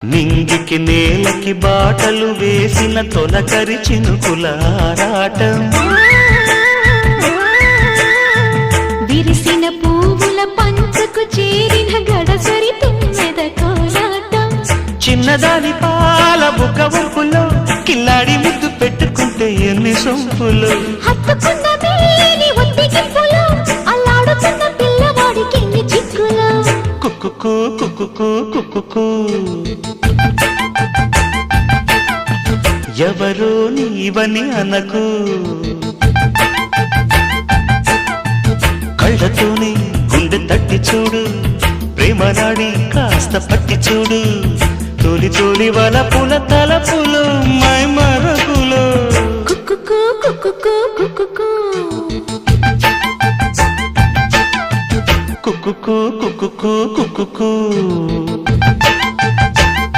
నింగికి నేలకి బాటలు వేసిన తొలకరి చినుకుల ఆరాటం, విరిసిన పువ్వుల పంచకు చేరిన గడసరి తుమ్మెద కోలాటం, చిన్నదాని పాల బుక్క వంపులో కిల్లాడి ముద్దు పెట్టుకుంటే ఎన్ని సొంపులు, హత్తుకున్న మేని ఒత్తికింపులో అల్లాడుతున్న పిల్లవాడికి ఎన్ని చిక్కులు. కుక్కుకు కుక్కుకు కుక్కుకు ఎవరో నీవని అనకు, కళ్ళతోనే గుండె తట్టి చూడు, ప్రేమ నాడి కాస్త పట్టి చూడు, తోలి తోలి వలపుల తలపులు మై మరపులు. కుక్కుకు కుక్కుకు కుక్కుకు కుక్కుకు కుక్కుకు కుక్కుకు